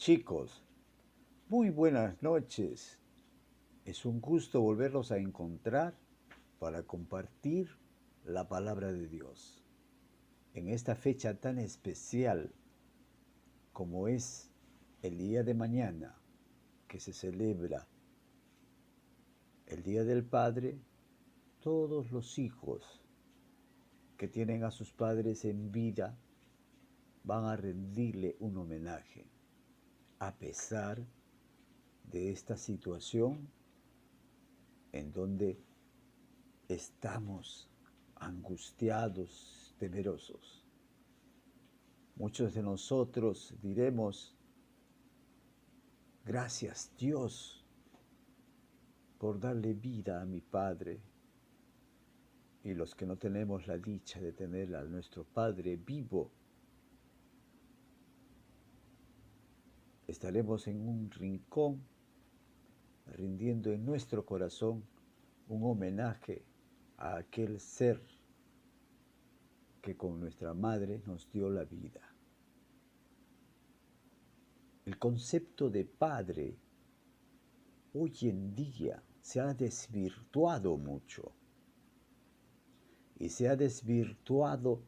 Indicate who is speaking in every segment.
Speaker 1: Chicos, muy buenas noches. Es un gusto volverlos a encontrar para compartir la palabra de Dios. En esta fecha tan especial como es el día de mañana, que se celebra el Día del Padre, todos los hijos que tienen a sus padres en vida van a rendirle un homenaje, a pesar de esta situación en donde estamos angustiados, temerosos. Muchos de nosotros diremos, gracias Dios por darle vida a mi Padre. Y los que no tenemos la dicha de tener a nuestro Padre vivo, estaremos en un rincón rindiendo en nuestro corazón un homenaje a aquel ser que con nuestra madre nos dio la vida. El concepto de padre hoy en día se ha desvirtuado mucho. Y se ha desvirtuado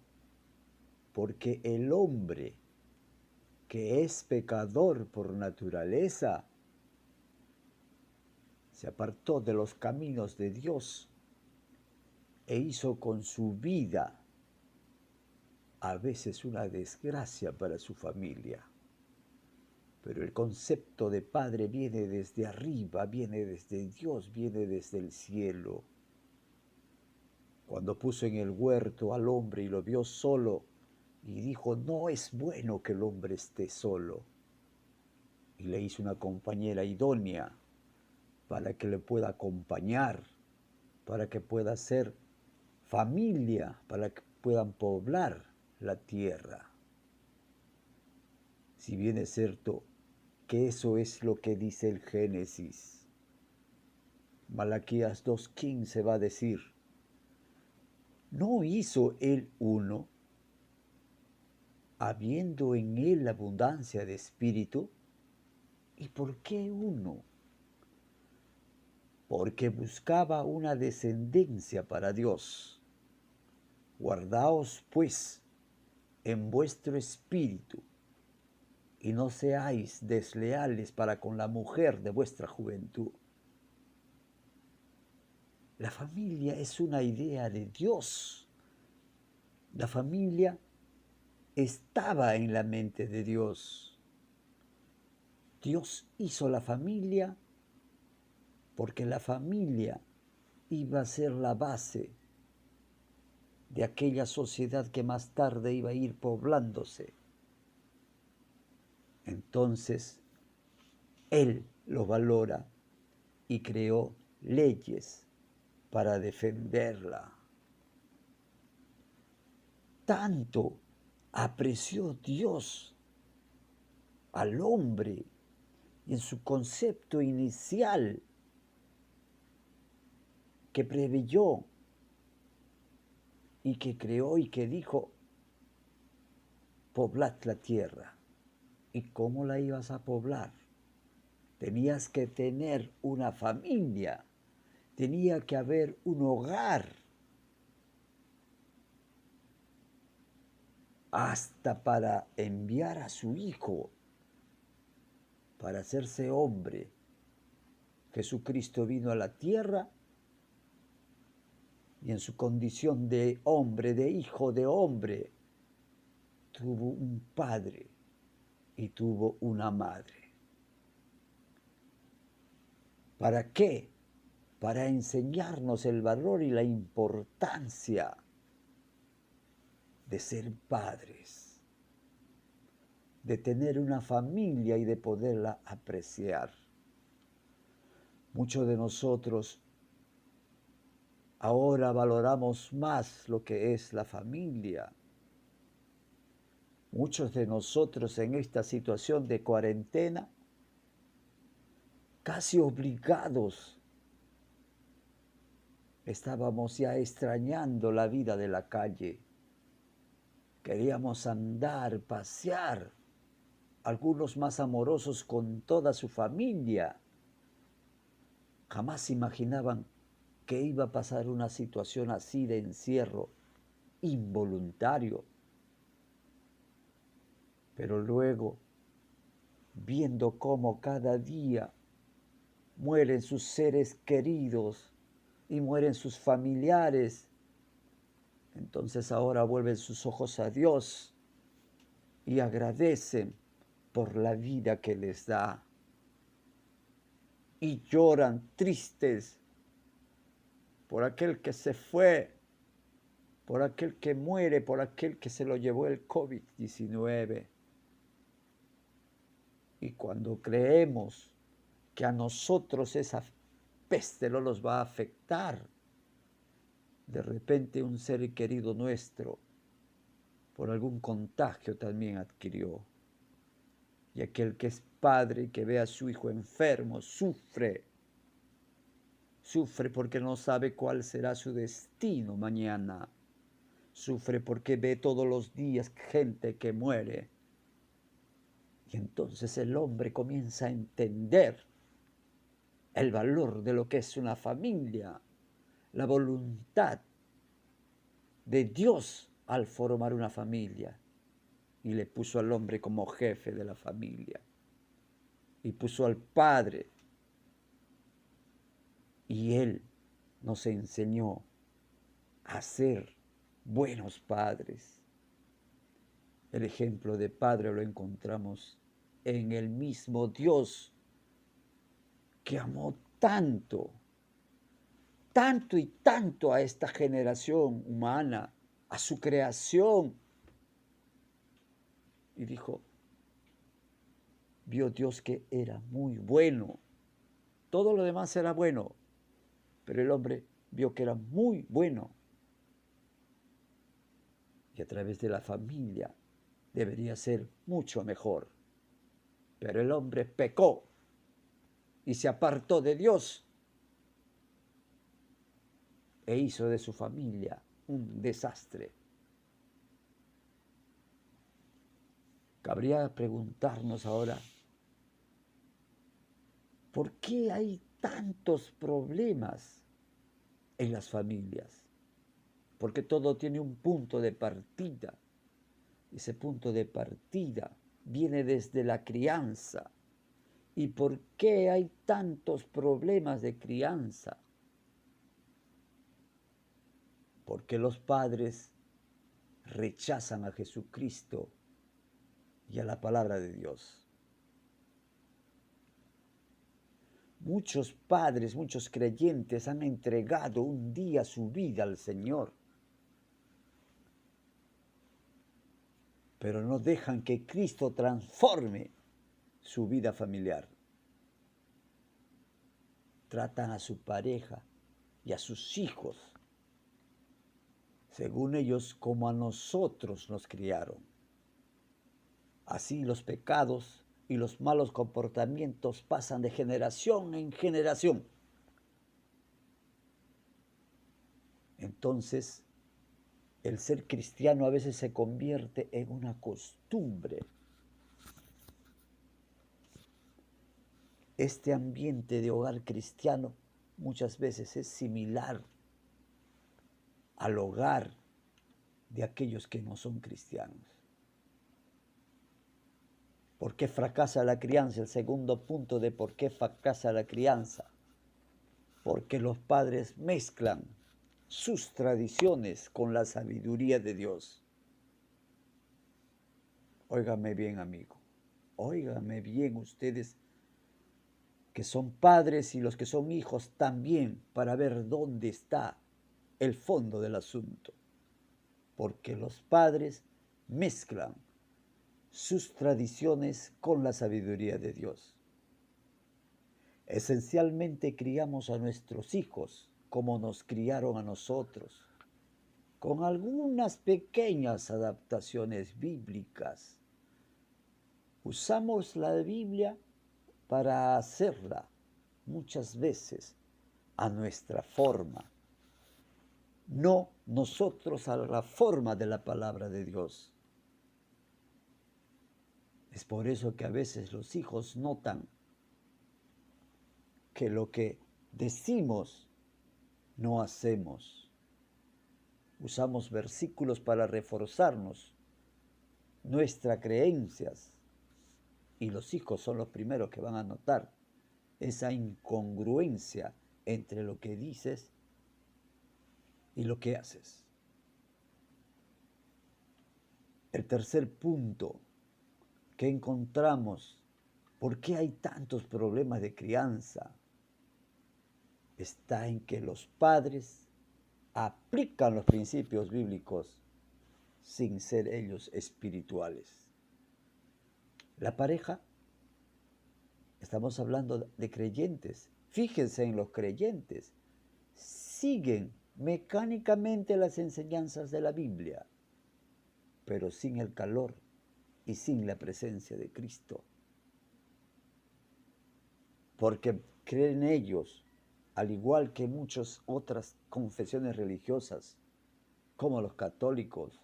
Speaker 1: porque el hombre, que es pecador por naturaleza, se apartó de los caminos de Dios e hizo con su vida a veces una desgracia para su familia. Pero el concepto de padre viene desde arriba, viene desde Dios, viene desde el cielo. Cuando puso en el huerto al hombre y lo vio solo, y dijo, no es bueno que el hombre esté solo. Y le hizo una compañera idónea para que le pueda acompañar, para que pueda ser familia, para que puedan poblar la tierra. Si bien es cierto que eso es lo que dice el Génesis, Malaquías 2:15 va a decir, ¿no hizo él uno, habiendo en él abundancia de espíritu? ¿Y por qué uno? Porque buscaba una descendencia para Dios. Guardaos, pues, en vuestro espíritu, y no seáis desleales para con la mujer de vuestra juventud. La familia es una idea de Dios. La familia estaba en la mente de Dios. Dios hizo la familia porque la familia iba a ser la base de aquella sociedad que más tarde iba a ir poblándose. Entonces, Él lo valora y creó leyes para defenderla. Tanto apreció Dios al hombre y en su concepto inicial que preveyó y que creó y que dijo, poblad la tierra. ¿Y cómo la ibas a poblar? Tenías que tener una familia, tenía que haber un hogar, hasta para enviar a su hijo, para hacerse hombre. Jesucristo vino a la tierra y en su condición de hombre, de hijo de hombre, tuvo un padre y tuvo una madre. ¿Para qué? Para enseñarnos el valor y la importancia de ser padres, de tener una familia y de poderla apreciar. Muchos de nosotros ahora valoramos más lo que es la familia. Muchos de nosotros en esta situación de cuarentena, casi obligados, estábamos ya extrañando la vida de la calle. Queríamos andar, pasear, algunos más amorosos con toda su familia. Jamás imaginaban que iba a pasar una situación así de encierro involuntario. Pero luego, viendo cómo cada día mueren sus seres queridos y mueren sus familiares, entonces ahora vuelven sus ojos a Dios y agradecen por la vida que les da. Y lloran tristes por aquel que se fue, por aquel que muere, por aquel que se lo llevó el COVID-19. Y cuando creemos que a nosotros esa peste no nos va a afectar, de repente un ser querido nuestro por algún contagio también adquirió. Y aquel que es padre y que ve a su hijo enfermo sufre. Sufre porque no sabe cuál será su destino mañana. Sufre porque ve todos los días gente que muere. Y entonces el hombre comienza a entender el valor de lo que es una familia, la voluntad de Dios al formar una familia. Y le puso al hombre como jefe de la familia. Y puso al padre. Y él nos enseñó a ser buenos padres. El ejemplo de padre lo encontramos en el mismo Dios que amó tanto, tanto y tanto a esta generación humana, a su creación. Y dijo, vio Dios que era muy bueno. Todo lo demás era bueno, pero el hombre vio que era muy bueno. Y a través de la familia debería ser mucho mejor. Pero el hombre pecó y se apartó de Dios e hizo de su familia un desastre. Cabría preguntarnos ahora, ¿por qué hay tantos problemas en las familias? Porque todo tiene un punto de partida. Ese punto de partida viene desde la crianza. ¿Y por qué hay tantos problemas de crianza? Porque los padres rechazan a Jesucristo y a la palabra de Dios. Muchos padres, muchos creyentes han entregado un día su vida al Señor, pero no dejan que Cristo transforme su vida familiar. Tratan a su pareja y a sus hijos, según ellos, como a nosotros nos criaron. Así los pecados y los malos comportamientos pasan de generación en generación. Entonces, el ser cristiano a veces se convierte en una costumbre. Este ambiente de hogar cristiano muchas veces es similar al hogar de aquellos que no son cristianos. ¿Por qué fracasa la crianza? El segundo punto de por qué fracasa la crianza. Porque los padres mezclan sus tradiciones con la sabiduría de Dios. Óigame bien, amigo. Óigame bien ustedes que son padres y los que son hijos también, para ver dónde está el fondo del asunto. Porque los padres mezclan sus tradiciones con la sabiduría de Dios. Esencialmente criamos a nuestros hijos como nos criaron a nosotros, con algunas pequeñas adaptaciones bíblicas. Usamos la Biblia para hacerla muchas veces a nuestra forma, no nosotros a la forma de la palabra de Dios. Es por eso que a veces los hijos notan que lo que decimos no hacemos. Usamos versículos para reforzarnos nuestras creencias y los hijos son los primeros que van a notar esa incongruencia entre lo que dices y lo que haces. El tercer punto que encontramos, ¿por qué hay tantos problemas de crianza? Está en que los padres aplican los principios bíblicos sin ser ellos espirituales. La pareja, estamos hablando de creyentes, fíjense en los creyentes, siguen mecánicamente las enseñanzas de la Biblia, pero sin el calor y sin la presencia de Cristo. Porque creen ellos, al igual que muchas otras confesiones religiosas, como los católicos,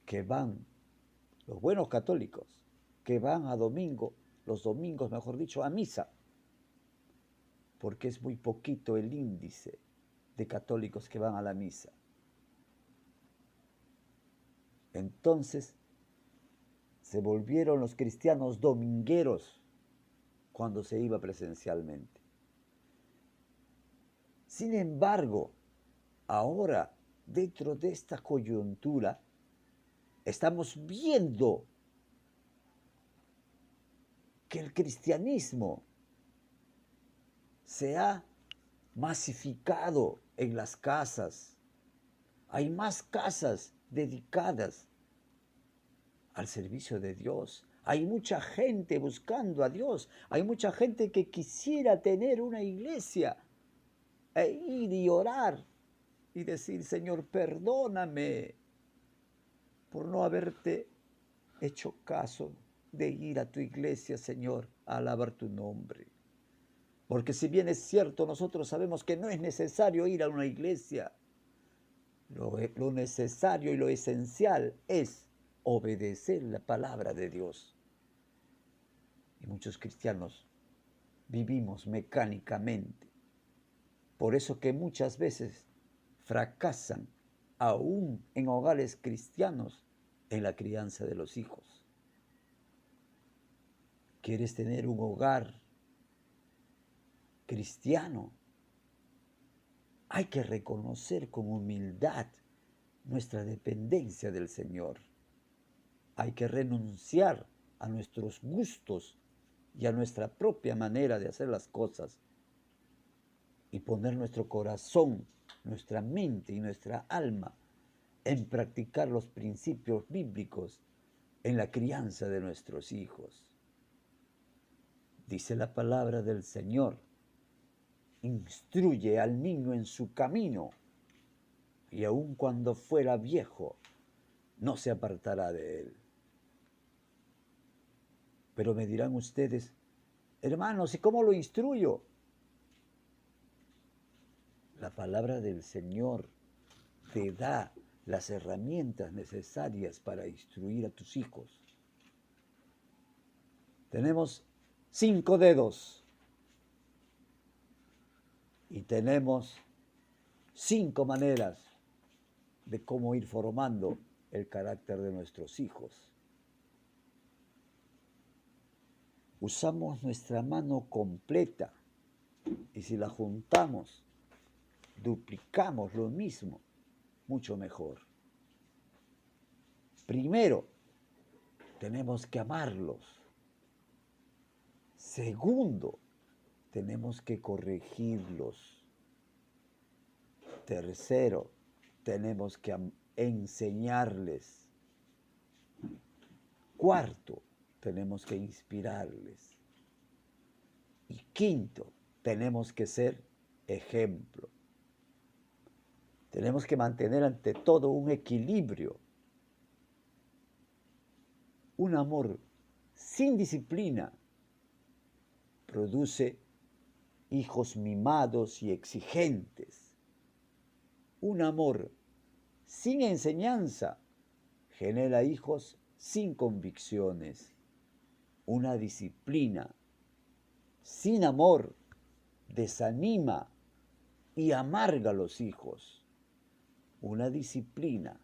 Speaker 1: que van, los buenos católicos, que van a domingo, los domingos mejor dicho, a misa, porque es muy poquito el índice de católicos que van a la misa. Entonces, se volvieron los cristianos domingueros cuando se iba presencialmente. Sin embargo, ahora, dentro de esta coyuntura, estamos viendo que el cristianismo se ha masificado en las casas. Hay más casas dedicadas al servicio de Dios. Hay mucha gente buscando a Dios. Hay mucha gente que quisiera tener una iglesia e ir y orar y decir, Señor, perdóname por no haberte hecho caso de ir a tu iglesia, Señor, a alabar tu nombre. Porque si bien es cierto, nosotros sabemos que no es necesario ir a una iglesia. Lo necesario y lo esencial es obedecer la palabra de Dios. Y muchos cristianos vivimos mecánicamente. Por eso que muchas veces fracasan, aún en hogares cristianos, en la crianza de los hijos. ¿Quieres tener un hogar cristiano? Hay que reconocer con humildad nuestra dependencia del Señor. Hay que renunciar a nuestros gustos y a nuestra propia manera de hacer las cosas y poner nuestro corazón, nuestra mente y nuestra alma en practicar los principios bíblicos en la crianza de nuestros hijos. Dice la palabra del Señor, instruye al niño en su camino y aun cuando fuera viejo, no se apartará de él. Pero me dirán ustedes, hermanos, ¿y cómo lo instruyo? La palabra del Señor te da las herramientas necesarias para instruir a tus hijos. Tenemos 5 dedos y tenemos 5 maneras de cómo ir formando el carácter de nuestros hijos. Usamos nuestra mano completa y si la juntamos, duplicamos lo mismo, mucho mejor. Primero, tenemos que amarlos. Segundo, tenemos que corregirlos. Tercero, tenemos que enseñarles. Cuarto, tenemos que inspirarles. Y quinto, tenemos que ser ejemplo. Tenemos que mantener ante todo un equilibrio. Un amor sin disciplina produce hijos mimados y exigentes. Un amor sin enseñanza genera hijos sin convicciones, una disciplina sin amor desanima y amarga a los hijos. Una disciplina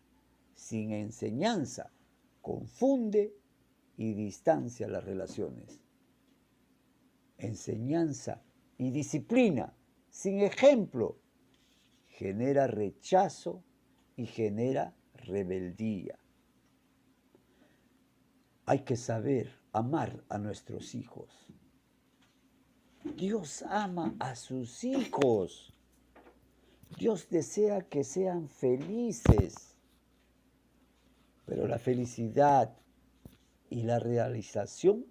Speaker 1: sin enseñanza confunde y distancia las relaciones. Enseñanza y disciplina sin ejemplo genera rechazo y genera rebeldía. Hay que saber amar a nuestros hijos. Dios ama a sus hijos. Dios desea que sean felices. Pero la felicidad y la realización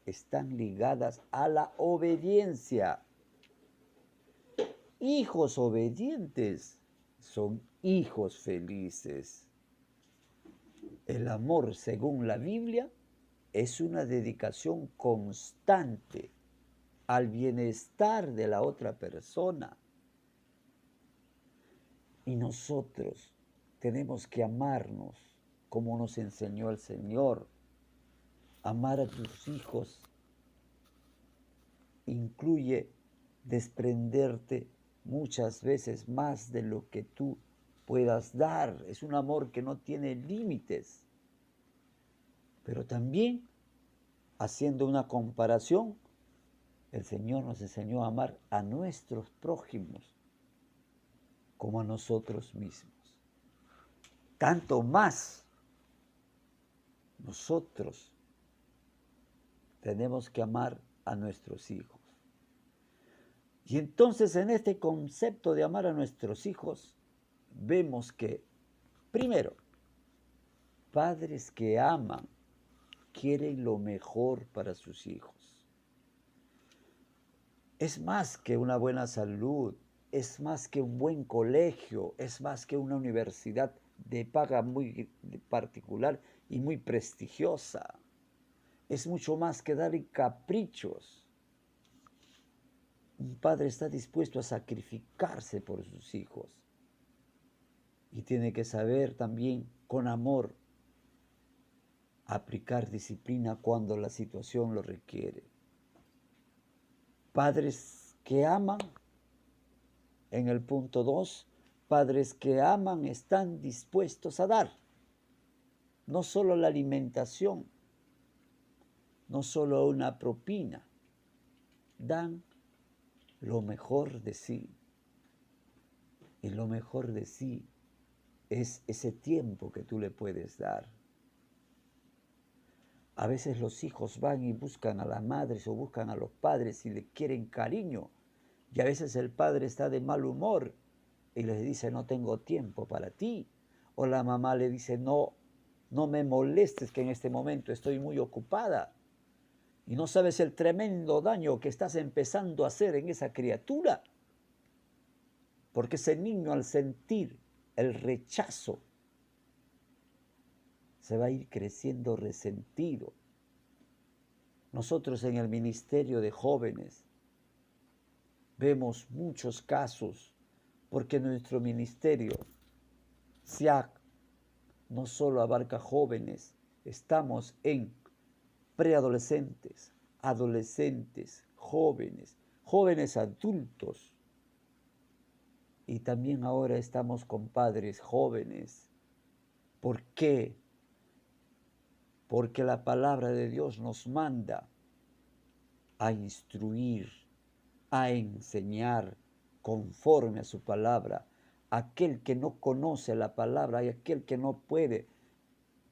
Speaker 1: están ligadas a la obediencia. Hijos obedientes son hijos felices. El amor, según la Biblia, es una dedicación constante al bienestar de la otra persona. Y nosotros tenemos que amarnos como nos enseñó el Señor. Amar a tus hijos incluye desprenderte muchas veces más de lo que tú puedas dar. Es un amor que no tiene límites. Pero también, haciendo una comparación, el Señor nos enseñó a amar a nuestros prójimos como a nosotros mismos. Tanto más nosotros tenemos que amar a nuestros hijos. Y entonces en este concepto de amar a nuestros hijos, vemos que, primero, padres que aman quieren lo mejor para sus hijos. Es más que una buena salud, es más que un buen colegio, es más que una universidad de paga muy particular y muy prestigiosa. Es mucho más que dar caprichos. Un padre está dispuesto a sacrificarse por sus hijos y tiene que saber también con amor aplicar disciplina cuando la situación lo requiere. Padres que aman, en el punto 2, padres que aman están dispuestos a dar no solo la alimentación, no solo una propina, dan lo mejor de sí. Y lo mejor de sí es ese tiempo que tú le puedes dar. A veces los hijos van y buscan a las madres o buscan a los padres y le quieren cariño. Y a veces el padre está de mal humor y les dice, no tengo tiempo para ti. O la mamá le dice, no me molestes que en este momento estoy muy ocupada. Y no sabes el tremendo daño que estás empezando a hacer en esa criatura. Porque ese niño, al sentir el rechazo, se va a ir creciendo resentido. Nosotros en el ministerio de jóvenes vemos muchos casos, porque nuestro ministerio, SIAC, no solo abarca jóvenes, estamos en preadolescentes, adolescentes, jóvenes, jóvenes adultos. Y también ahora estamos con padres jóvenes. ¿Por qué? Porque la palabra de Dios nos manda a instruir, a enseñar conforme a su palabra. Aquel que no conoce la palabra y aquel que no puede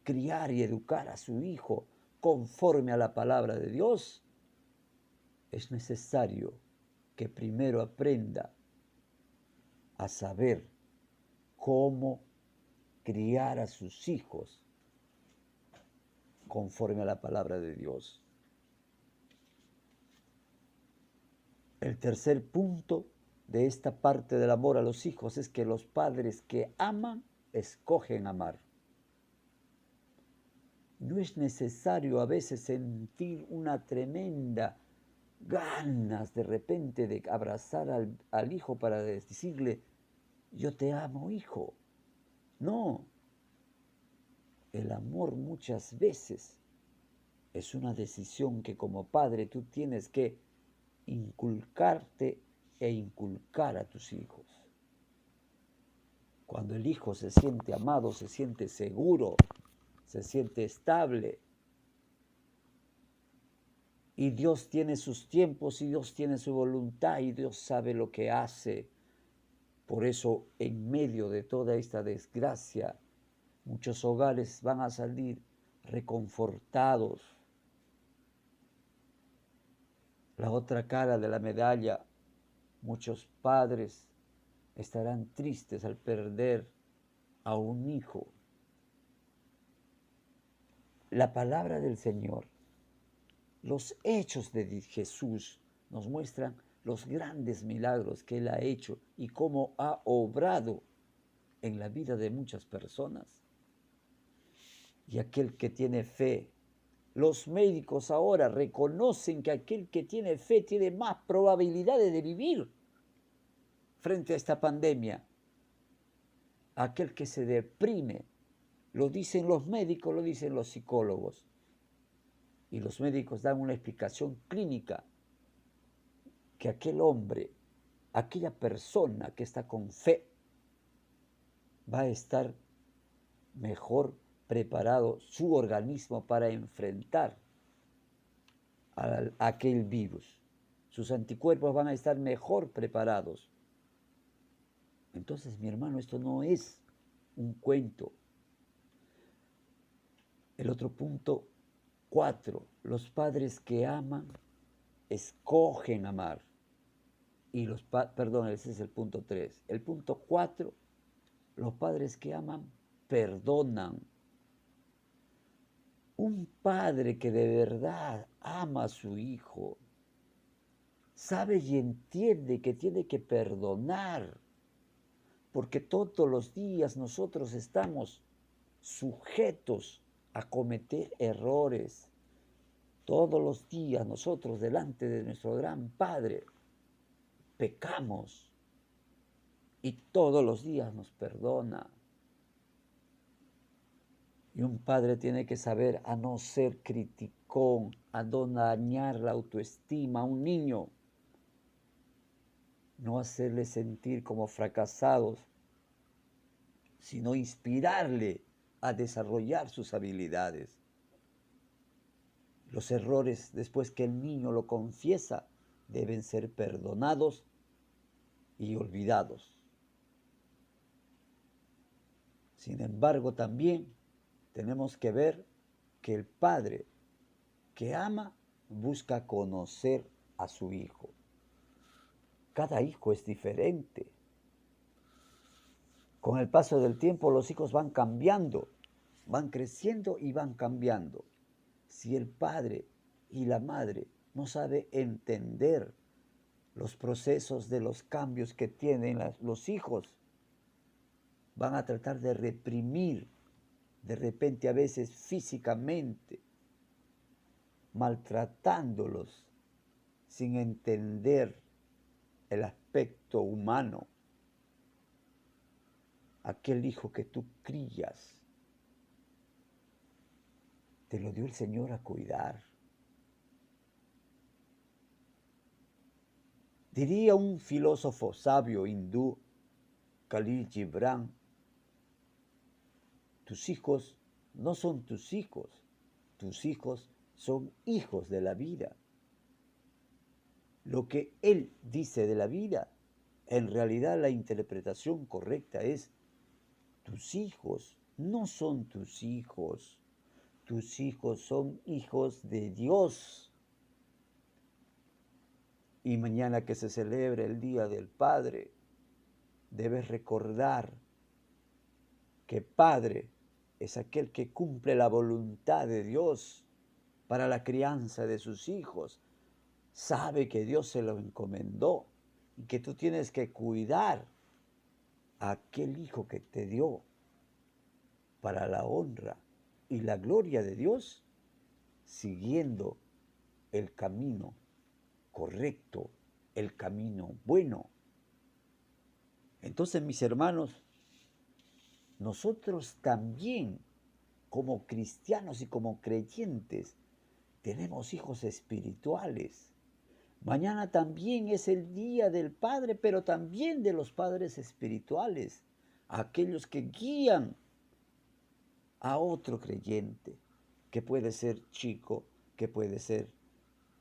Speaker 1: criar y educar a su hijo conforme a la palabra de Dios, es necesario que primero aprenda a saber cómo criar a sus hijos conforme a la palabra de Dios. El tercer punto de esta parte del amor a los hijos es que los padres que aman, escogen amar. No es necesario a veces sentir una tremenda ganas de repente de abrazar al hijo para decirle, yo te amo, hijo. No.
Speaker 2: el amor muchas veces es una decisión que como padre tú tienes que inculcarte e inculcar a tus hijos. Cuando el hijo se siente amado, se siente seguro, se siente estable, y Dios tiene sus tiempos y Dios tiene su voluntad y Dios sabe lo que hace. Por eso, en medio de toda esta desgracia, muchos hogares van a salir reconfortados. La otra cara de la medalla, muchos padres estarán tristes al perder a un hijo. La palabra del Señor, los hechos de Jesús nos muestran los grandes milagros que Él ha hecho y cómo ha obrado en la vida de muchas personas. Y aquel que tiene fe, los médicos ahora reconocen que aquel que tiene fe tiene más probabilidades de vivir frente a esta pandemia. Aquel que se deprime, lo dicen los médicos, lo dicen los psicólogos. Y los médicos dan una explicación clínica que aquel hombre, aquella persona que está con fe, va a estar mejor preparado su organismo para enfrentar a aquel virus. Sus anticuerpos van a estar mejor preparados. Entonces, mi hermano, esto no es un cuento. El otro punto 4, los padres que aman, escogen amar. Y perdón, ese es el punto 3. El punto 4, los padres que aman, perdonan. Un padre que de verdad ama a su hijo, sabe y entiende que tiene que perdonar, porque todos los días nosotros estamos sujetos a cometer errores. Todos los días nosotros delante de nuestro gran Padre pecamos y todos los días nos perdona. Y un padre tiene que saber a no ser criticón, a no dañar la autoestima a un niño, no hacerle sentir como fracasados, sino inspirarle a desarrollar sus habilidades. Los errores, después que el niño lo confiesa, deben ser perdonados y olvidados. Sin embargo, también tenemos que ver que el padre que ama busca conocer a su hijo. Cada hijo es diferente. Con el paso del tiempo los hijos van cambiando, van creciendo y van cambiando. Si el padre y la madre no saben entender los procesos de los cambios que tienen los hijos, van a tratar de reprimir, de repente a veces físicamente, maltratándolos sin entender el aspecto humano. Aquel hijo que tú crías, te lo dio el Señor a cuidar. Diría un filósofo sabio hindú, Khalil Gibran, tus hijos no son tus hijos son hijos de la vida. Lo que él dice de la vida, en realidad la interpretación correcta es, tus hijos no son tus hijos son hijos de Dios. Y mañana que se celebre el Día del Padre, debes recordar que Padre es aquel que cumple la voluntad de Dios para la crianza de sus hijos. Sabe que Dios se lo encomendó y que tú tienes que cuidar a aquel hijo que te dio para la honra y la gloria de Dios, siguiendo el camino correcto, el camino bueno. Entonces, mis hermanos, nosotros también como cristianos y como creyentes, tenemos hijos espirituales. Mañana también es el día del Padre, pero también de los padres espirituales, aquellos que guían a otro creyente, que puede ser chico, que puede ser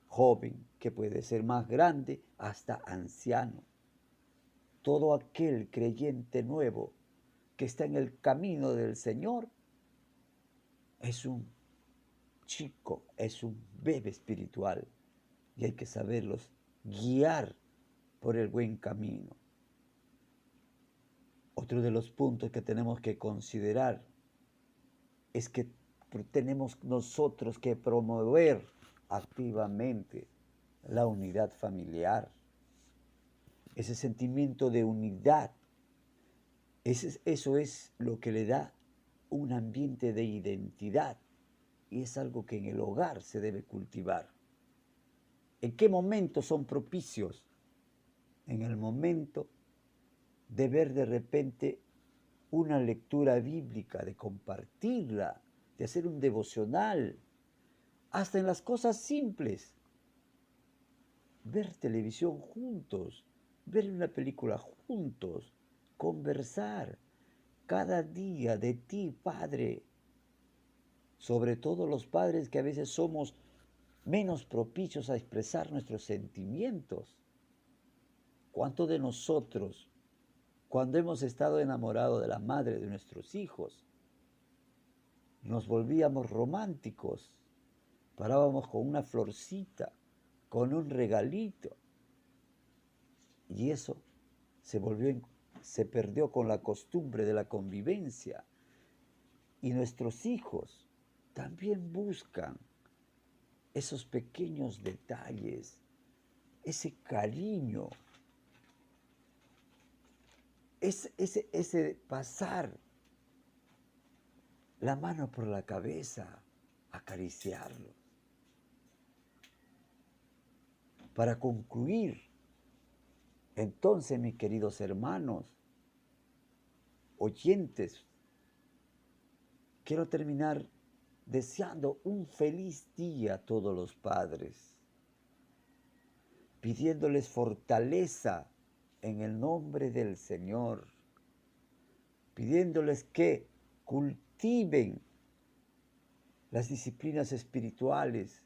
Speaker 2: joven, que puede ser más grande, hasta anciano. Todo aquel creyente nuevo que está en el camino del Señor es un chico, es un bebé espiritual y hay que saberlos guiar por el buen camino. Otro de los puntos que tenemos que considerar es que tenemos nosotros que promover activamente la unidad familiar. Ese sentimiento de unidad, eso es lo que le da un ambiente de identidad y es algo que en el hogar se debe cultivar. ¿En qué momentos son propicios? En el momento de ver de repente una lectura bíblica, de compartirla, de hacer un devocional, hasta en las cosas simples. Ver televisión juntos, ver una película juntos, conversar cada día de ti, Padre. Sobre todo los padres que a veces somos menos propicios a expresar nuestros sentimientos. ¿Cuántos de nosotros, cuando hemos estado enamorados de la madre de nuestros hijos, nos volvíamos románticos? Parábamos con una florcita, con un regalito. Y eso se perdió con la costumbre de la convivencia. Y nuestros hijos también buscan esos pequeños detalles, ese cariño, ese pasar la mano por la cabeza, acariciarlos. Para concluir, entonces, mis queridos hermanos, oyentes, quiero terminar deseando un feliz día a todos los padres, pidiéndoles fortaleza en el nombre del Señor, pidiéndoles que cultiven las disciplinas espirituales,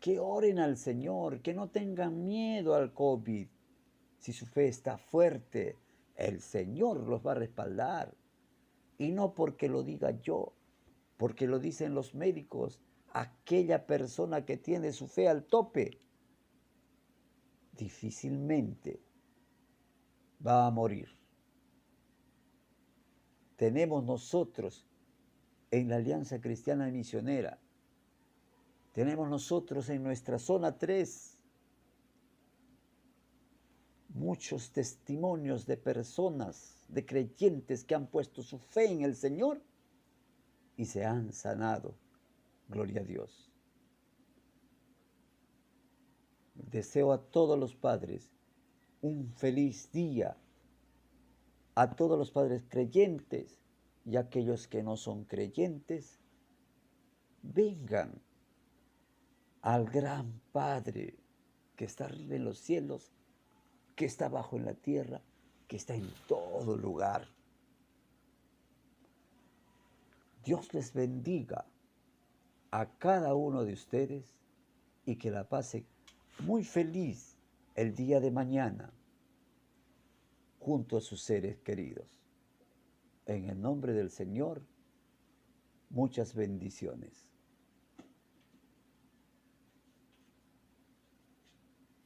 Speaker 2: que oren al Señor, que no tengan miedo al COVID. Si su fe está fuerte, el Señor los va a respaldar. Y no porque lo diga yo, porque lo dicen los médicos, aquella persona que tiene su fe al tope, difícilmente va a morir. Tenemos nosotros en la Alianza Cristiana Misionera, tenemos nosotros en nuestra zona 3 muchos testimonios de personas, de creyentes que han puesto su fe en el Señor y se han sanado. Gloria a Dios. Deseo a todos los padres un feliz día, a todos los padres creyentes y a aquellos que no son creyentes. Vengan al gran Padre que está arriba en los cielos, que está abajo en la tierra, que está en todo lugar. Dios les bendiga a cada uno de ustedes y que la pase muy feliz el día de mañana junto a sus seres queridos. En el nombre del Señor, muchas bendiciones.